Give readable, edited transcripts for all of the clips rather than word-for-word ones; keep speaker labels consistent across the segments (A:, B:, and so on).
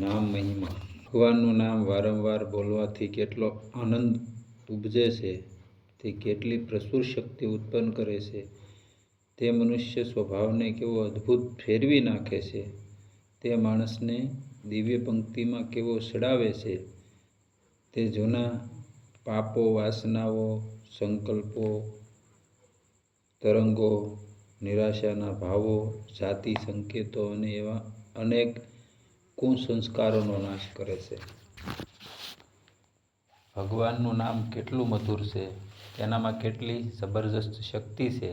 A: નામ મહિમા. ભગવાનનું નામ વારંવાર બોલવાથી કેટલો આનંદ ઉપજે છે, તે કેટલી પ્રચુર શક્તિ ઉત્પન્ન કરે છે, તે મનુષ્ય સ્વભાવને કેવો અદ્ભુત ફેરવી નાખે છે, તે માણસને દિવ્ય પંક્તિમાં કેવો ચડાવે છે, તે જૂના પાપો, વાસનાઓ, સંકલ્પો, તરંગો, નિરાશાના ભાવો, જાતિ સંકેતો અને એવા અનેક કુસંસ્કારોનો નાશ કરે છે. ભગવાનનું નામ કેટલું મધુર છે, તેનામાં કેટલી જબરજસ્ત શક્તિ છે.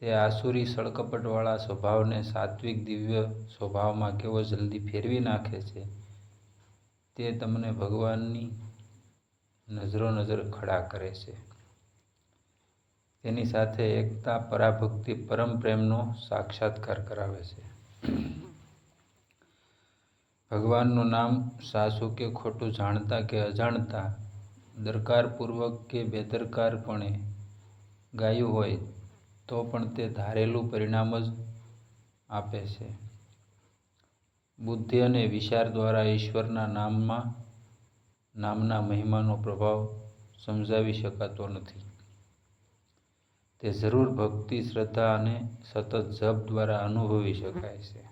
A: તે આસુરી સળકપટવાળા સ્વભાવને સાત્વિક દિવ્ય સ્વભાવમાં કેવો જલ્દી ફેરવી નાખે છે. તે તમને ભગવાનની નજરો ખડા કરે છે. તેની સાથે એકતા, પરાભક્તિ, પરમ પ્રેમનો સાક્ષાત્કાર કરાવે છે. ભગવાનનું નામ સાચું કે ખોટું, જાણતા કે અજાણતા, દરકારપૂર્વક કે બેદરકારપણે ગાયું હોય તો પણ તે ધારેલું પરિણામ જ આપે છે. બુદ્ધિ અને વિચાર દ્વારા ઈશ્વરના નામના મહિમાનો પ્રભાવ સમજાવી શકાતો નથી. તે જરૂર ભક્તિ, શ્રદ્ધા અને સતત જપ દ્વારા અનુભવી શકાય છે.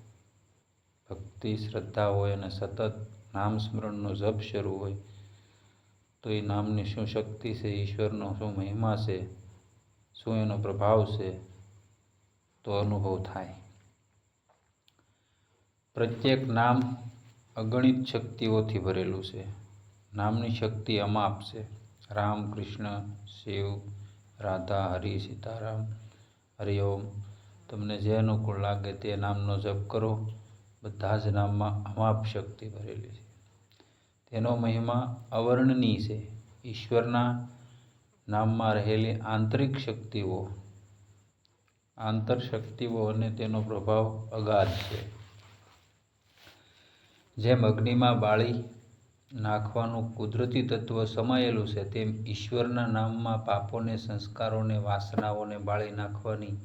A: ભક્તિ, શ્રદ્ધા હોય અને સતત નામ સ્મરણનો જપ શરૂ હોય તો એ નામની શું શક્તિ છે, ઈશ્વરનો શું મહિમા છે, શું એનો પ્રભાવ છે, તો અનુભવ થાય. પ્રત્યેક નામ અગણિત શક્તિઓથી ભરેલું છે. નામની શક્તિ અમાપ છે. રામ, કૃષ્ણ, શિવ, રાધા, હરિ, સીતારામ, હરિઓમ. તમને જે અનુકૂળ લાગે તે નામનો જપ કરો. બધા જ નામમાં અમાપ શક્તિ ભરેલી છે. તેનો મહિમા અવર્ણનીય છે. ઈશ્વરના નામમાં રહેલી આંતરશક્તિઓ અને તેનો પ્રભાવ અગાધ છે. જેમ અગ્નિમાં બાળી નાખવાનું કુદરતી તત્વ સમાયેલું છે, તેમ ઈશ્વરના નામમાં પાપોને, સંસ્કારોને, વાસનાઓને બાળી નાખવાની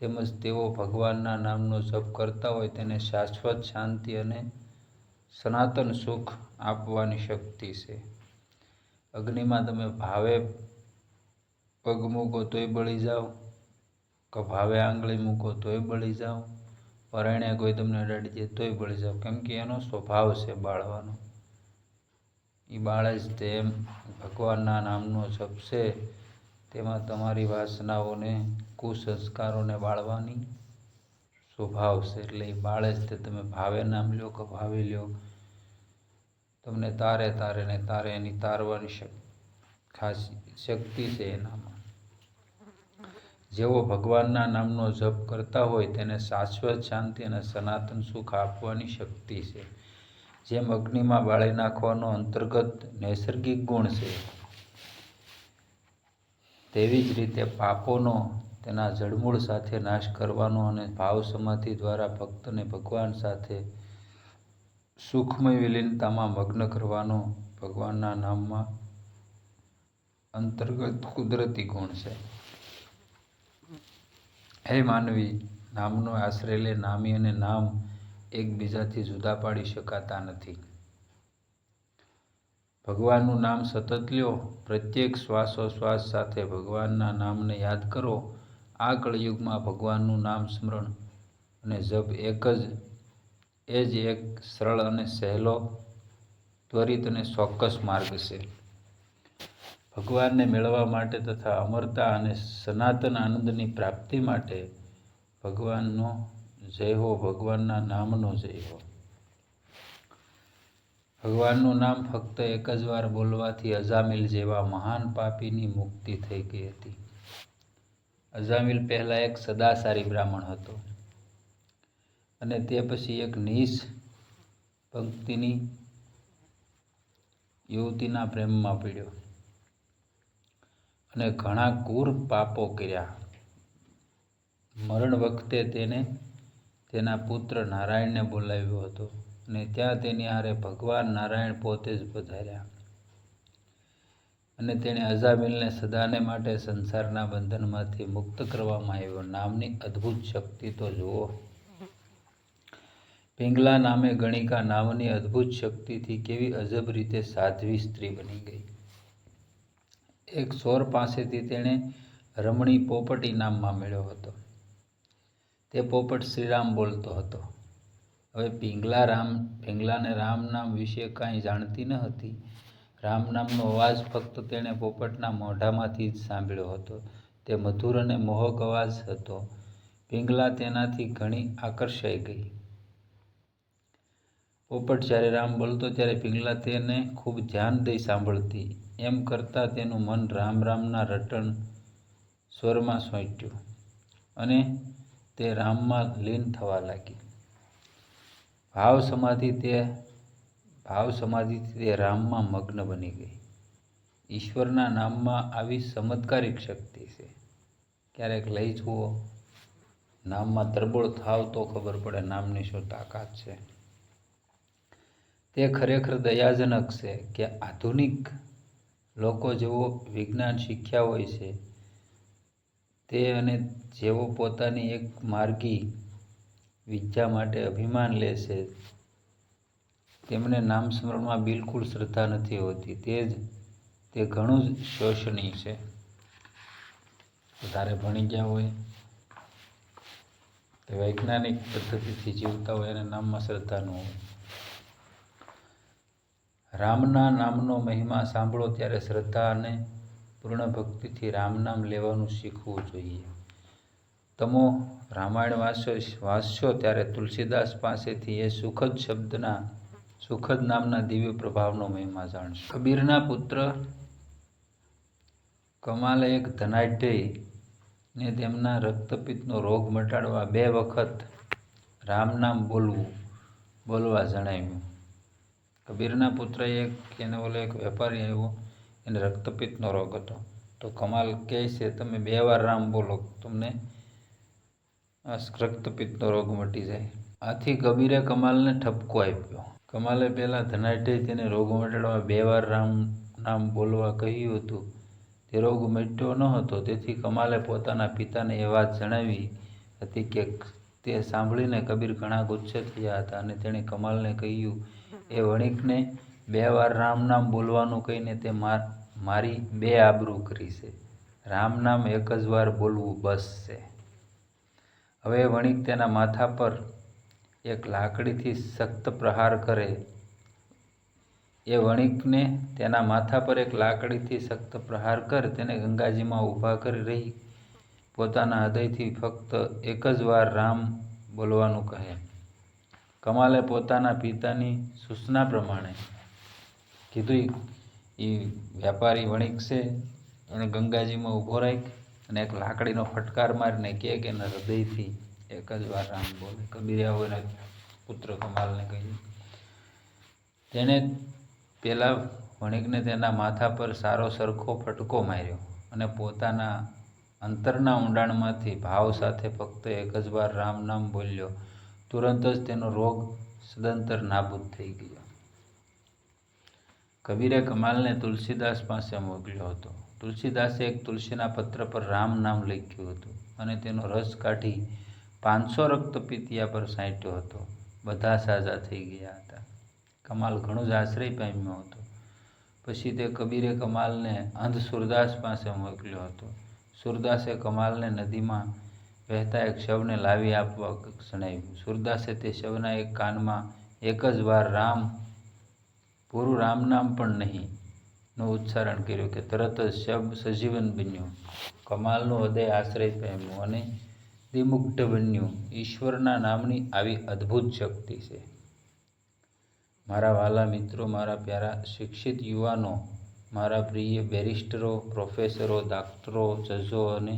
A: તેમજ તેઓ ભગવાનના નામનો જપ કરતા હોય તેને શાશ્વત શાંતિ અને સનાતન સુખ આપવાની શક્તિ છે. અગ્નિમાં તમે ભાવે પગ મૂકો તોય બળી જાઓ, કે ભાવે આંગળી મૂકો તોય બળી જાઓ, પરાયણે કોઈ તમને અડાડી દે તોય બળી જાઓ, કેમ કે એનો સ્વભાવ છે બાળવાનો. એ બાળે જ. તેમ ભગવાનના નામનો જપ છે તેમાં તમારી વાસનાઓને, કુસંસ્કારોને બાળવાની સ્વભાવ છે. એટલે એ બાળે જ. તે તમે ભાવે નામ લ્યો કે ભાવે લ્યો, તમને તારે ને તારે એની તારવાની ખાસ શક્તિ છે એનામાં. જેઓ ભગવાનના નામનો જપ કરતા હોય તેને શાશ્વત શાંતિ અને સનાતન સુખ આપવાની શક્તિ છે. જેમ અગ્નિમાં બાળી નાખવાનો અંતર્ગત નૈસર્ગિક ગુણ છે, તેવી જ રીતે પાપોનો તેના જડમૂળ સાથે નાશ કરવાનો અને ભાવ સમાધિ દ્વારા ભક્તને ભગવાન સાથે સુખમય વિલીનતામાં મગ્ન કરવાનો ભગવાનના નામમાં અંતર્ગત કુદરતી ગુણ છે. હે માનવી, નામનો આશ્રય લે. નામી અને નામ એકબીજાથી જુદા પાડી શકાતા નથી. ભગવાનનું નામ સતત લ્યો. પ્રત્યેક શ્વાસોશ્વાસ સાથે ભગવાનના નામને યાદ કરો. આ કળિયુગમાં ભગવાનનું નામ સ્મરણ અને જપ એ જ એક સરળ અને સહેલો, ત્વરિત અને ચોક્કસ માર્ગ છે. ભગવાનને મેળવવા માટે તથા અમરતા અને સનાતન આનંદની પ્રાપ્તિ માટે ભગવાનનો જય હો, ભગવાનના નામનો જય હો. ભગવાનનું નામ ફક્ત એક જ વાર બોલવાથી અજામિલ જેવા મહાન પાપીની મુક્તિ થઈ ગઈ હતી. અજામિલ પહેલા એક સદાચારી બ્રાહ્મણ હતો અને તે પછી એક નીચ પંક્તિની યુવતીના પ્રેમમાં પડ્યો અને ઘણા ક્રૂર પાપો કર્યા. મરણ વખતે તેને તેના પુત્ર નારાયણને બોલાવ્યો હતો અને ત્યાં તેની હારે ભગવાન નારાયણ પોતે જ પધાર્યા અને તેણે અજામિલને સદાને માટે સંસારના બંધનમાંથી મુક્ત કરવામાં આવ્યો. નામની અદ્ભુત શક્તિ તો જુઓ. પિંગલા નામે ગણિકા નામની અદ્ભુત શક્તિથી કેવી અજબ રીતે સાધ્વી સ્ત્રી બની ગઈ. એક ચોર પાસેથી તેણે રમણી પોપટી નામમાં મેળવ્યો હતો. તે પોપટ શ્રીરામ બોલતો હતો. હવે પિંગલાને રામ નામ વિશે કાંઈ જાણતી ન હતી. રામ નામનો અવાજ ફક્ત તેણે પોપટના મોઢામાંથી જ સાંભળ્યો હતો. તે મધુર અને મોહક અવાજ હતો. પિંગલા તેનાથી ઘણી આકર્ષાઈ ગઈ. પોપટ જ્યારે રામ બોલતો ત્યારે પિંગલા તેને ખૂબ ધ્યાન દઈ સાંભળતી. એમ કરતાં તેનું મન રામ રામના રટણ સ્વરમાં સોંટ્યું અને તે રામમાં લીન થવા લાગી. ભાવ સમાધિથી તે રામમાં મગ્ન બની ગઈ. ઈશ્વરના નામમાં આવી ચમત્કારિક શક્તિ છે. ક્યારેક લઈ જુઓ, નામમાં તરબોળ થાવ તો ખબર પડે નામની શું તાકાત છે. તે ખરેખર દયાજનક છે કે આધુનિક લોકો જેઓ વિજ્ઞાન શીખ્યા હોય છે તે અને જેઓ પોતાની એક માર્ગી વિદ્યા માટે અભિમાન લે છે તેમને નામ સ્મરણમાં બિલકુલ શ્રદ્ધા નથી હોતી. તે ઘણું જ શોષણીય છે. વધારે ભણી ગયા હોય, તે વૈજ્ઞાનિક પદ્ધતિથી જીવતા હોય અને નામમાં શ્રદ્ધા ન હોય. રામના નામનો મહિમા સાંભળો ત્યારે શ્રદ્ધા અને પૂર્ણ ભક્તિથી રામ નામ લેવાનું શીખવું જોઈએ. તમો રામાયણ વાંચશો ત્યારે તુલસીદાસ પાસેથી એ સુખદ નામના દિવ્ય પ્રભાવનો મહિમા જાણશો. કબીરના પુત્ર કમાલે એક ધનાઢ્યને તેમના રક્તપિત્તનો રોગ મટાડવા 2 વખત રામ નામ બોલવા જણાવ્યું. કબીરના પુત્ર એક વેપારી આવ્યો, એને રક્તપિત્તનો રોગ હતો. તો કમાલ કહે છે, તમે 2 વાર રામ બોલો, તમને રક્તપિત્તનો રોગ મટી જાય. આથી કબીરે કમાલને ઠપકો આપ્યો. કમાલે પેલા ધનાઢ્યે તેને રોગ મટાડવા 2 વાર રામ નામ બોલવા કહ્યું હતું. તે રોગ મટ્યો ન હતો. તેથી કમાલે પોતાના પિતાને એ વાત જણાવી હતી કે તે સાંભળીને કબીર ઘણા ગુસ્સે થયા હતા અને તેણે કમાલને કહ્યું, એ વણિકને 2 વાર રામ નામ બોલવાનું કહીને તે મારી 2 આબરૂ કરી છે. રામ નામ એક જ વાર બોલવું બસ છે. હવે વણિક તેના માથા પર એક લાકડીથી સખ્ત પ્રહાર કરે. એ વણિકને તેના માથા પર એક લાકડીથી સખ્ત પ્રહાર કર, તેને ગંગાજીમાં ઊભા કરી રહી પોતાના હૃદયથી ફક્ત એક જ વાર રામ બોલવાનું કહે. કમાલે પોતાના પિતાની સૂચના પ્રમાણે કીધું. એ વેપારી વણિક છે એને ગંગાજીમાં ઊભો રાખ અને એક લાકડીનો ફટકાર મારીને કે એના હૃદયથી એક જ વાર રામ બોલે. કબીરે આવું એના પુત્ર કમાલને કહ્યું. તેણે પેલા વણિકને તેના માથા પર સારો સરખો ફટકો માર્યો અને પોતાના અંતરના ઊંડાણમાંથી ભાવ સાથે ફક્ત એક જ વાર રામ નામ બોલ્યો. તુરંત જ તેનો રોગ સદંતર નાબૂદ થઈ ગયો. કબીરે કમાલને તુલસીદાસ પાસે મોકલ્યો હતો. તુલસીદાસે એક તુલસીના પત્ર પર રામ નામ લખ્યું હતું અને તેનો રસ કાઢી 500 રક્તપિતિયા પર છાંટ્યો હતો. બધા સાજા થઈ ગયા હતા. કમાલ ઘણો જ આશ્ચર્ય પામ્યો હતો. પછી તે કબીરે કમાલને અંધ સુરદાસ પાસે મોકલ્યો હતો. સુરદાસે કમાલને નદીમાં વહેતા એક શવને લાવી આપવા જણાવ્યું. સુરદાસે તે શવના એક કાનમાં એક જ વાર પૂરું રામ નામ પણ નહીં નું ઉચ્ચારણ કર્યું કે તરત જ શબ સજીવન બન્યું. કમાલનું હૃદય આશ્ચર્ય પામ્યું અને દિમુગ્ધ બન્યું. ઈશ્વરના નામની આવી અદ્ભુત શક્તિ છે. મારા વહાલા મિત્રો, મારા પ્યારા શિક્ષિત યુવાનો, મારા પ્રિય બેરિસ્ટરો, પ્રોફેસરો, ડૉક્ટરો, જજો અને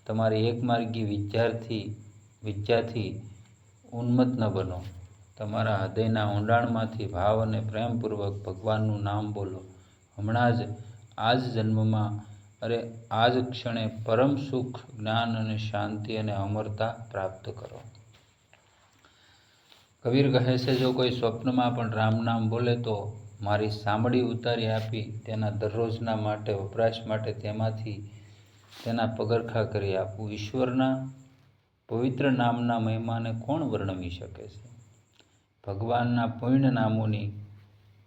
A: તમારી એકમાર્ગી વિદ્યાથી ઉન્મત્ત ન બનો. તમારા હૃદયના ઊંડાણમાંથી ભાવ અને પ્રેમપૂર્વક ભગવાનનું નામ બોલો. હમણાં જ આ જ જન્મમાં આ જ ક્ષણે પરમ સુખ, જ્ઞાન અને શાંતિ અને અમરતા પ્રાપ્ત કરો. કબીર કહે છે, જો કોઈ સ્વપ્નમાં પણ રામ નામ બોલે તો મારી સાંભળી ઉતારી આપી તેના દરરોજના માટે વપરાશ માટે તેમાંથી તેના પગરખાં કરી આપું. ઈશ્વરના પવિત્ર નામના મહિમાને કોણ વર્ણવી શકે છે? ભગવાનના પૂર્ણ નામોની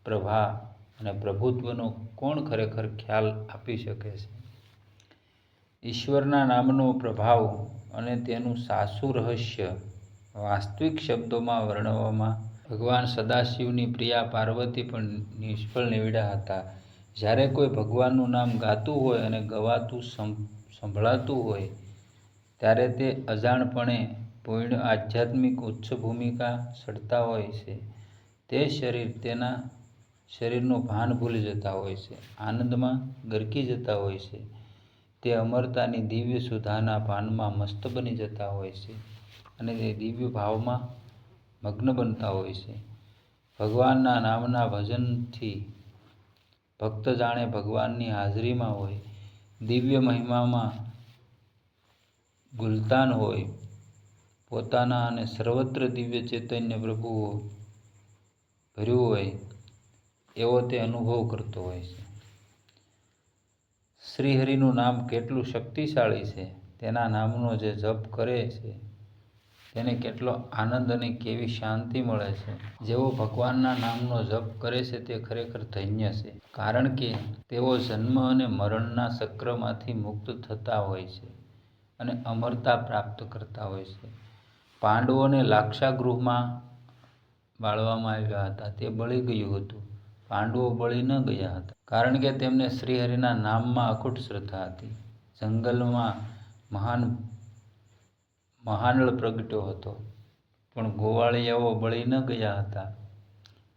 A: પ્રભા અને પ્રભુત્વનો કોણ ખરેખર ખ્યાલ આપી શકે છે? ઈશ્વરના નામનો પ્રભાવ અને તેનું સાચું રહસ્ય વાસ્તવિક શબ્દોમાં વર્ણવવામાં ભગવાન સદાશિવની પ્રિયા પાર્વતી પણ નિષ્ફળ નીવડ્યા હતા. જ્યારે કોઈ ભગવાનનું નામ ગાતું હોય અને ગવાતું સંભળાતું હોય ત્યારે તે અજાણપણે પૂર્ણ આધ્યાત્મિક ઉચ્ચ ભૂમિકા સડતા હોય છે. તે તેના શરીરનું ભાન ભૂલી જતા હોય છે, આનંદમાં ગરકી જતા હોય છે. તે અમરતાની દિવ્ય સુધાના ભાનમાં મસ્ત બની જતા હોય છે અને તે દિવ્ય ભાવમાં મગ્ન બનતા હોય છે. ભગવાનના નામના ભજનથી ભક્ત જાણે ભગવાનની હાજરીમાં હોય, દિવ્ય મહિમામાં ગુલતાન હોય, પોતાના અને સર્વત્ર દિવ્ય ચૈતન્ય પ્રભુઓ ભર્યું હોય એવો તે અનુભવ કરતો હોય છે. શ્રીહરિનું નામ કેટલું શક્તિશાળી છે. તેના નામનો જે જપ કરે છે તેને કેટલો આનંદ અને કેવી શાંતિ મળે છે. જેઓ ભગવાનના નામનો જપ કરે છે તે ખરેખર ધન્ય છે, કારણ કે તેઓ જન્મ અને મરણના ચક્રમાંથી મુક્ત થતા હોય છે અને અમરતા પ્રાપ્ત કરતા હોય છે. પાંડવોને લાક્ષાગૃહમાં બાળવામાં આવ્યા હતા. તે બળી ગયું હતું. પાંડવો બળી ન ગયા હતા, કારણ કે તેમને શ્રીહરિના નામમાં અખૂટ શ્રદ્ધા હતી. જંગલમાં મહાનળ પ્રગટ્યો હતો, પણ ગોવાળિયાઓ બળી ન ગયા હતા,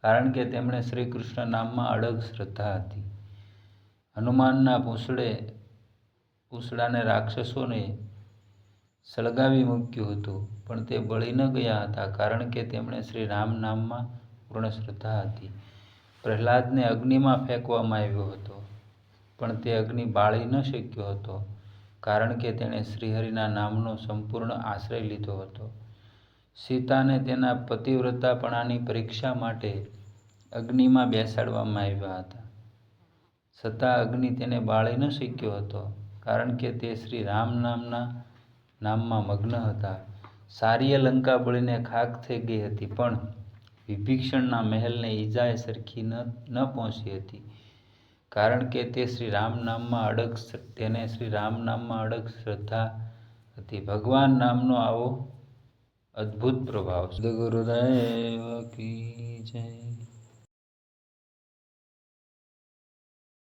A: કારણ કે તેમણે શ્રી કૃષ્ણ નામમાં અડગ શ્રદ્ધા હતી. હનુમાનના પૂંછડાને રાક્ષસોને સળગાવી મૂક્યું હતું, પણ તે બળી ન ગયા હતા, કારણ કે તેમણે શ્રી રામ નામમાં પૂર્ણ શ્રદ્ધા હતી. પ્રહલાદને અગ્નિમાં ફેંકવામાં આવ્યો હતો, પણ તે અગ્નિ બાળી ન શક્યો હતો, કારણ કે તેણે શ્રીહરિના નામનો સંપૂર્ણ આશ્રય લીધો હતો. સીતાને તેના પતિવ્રતાપણાની પરીક્ષા માટે અગ્નિમાં બેસાડવામાં આવ્યા હતા, છતાં અગ્નિ તેને બાળી ન શક્યો હતો, કારણ કે તે શ્રી રામ નામમાં મગ્ન હતા. સારી લંકા બળીને ખાખ થઈ ગઈ હતી, પણ વિભીષણના મહેલને ઈજાએ સરખી ન પહોંચી હતી, કારણ કે તેને શ્રી રામ નામમાં અડગ શ્રદ્ધા હતી. ભગવાન નામનો આવો અદ્ભુત પ્રભાવ છે. સદ્ગુરુદેવ કી જય.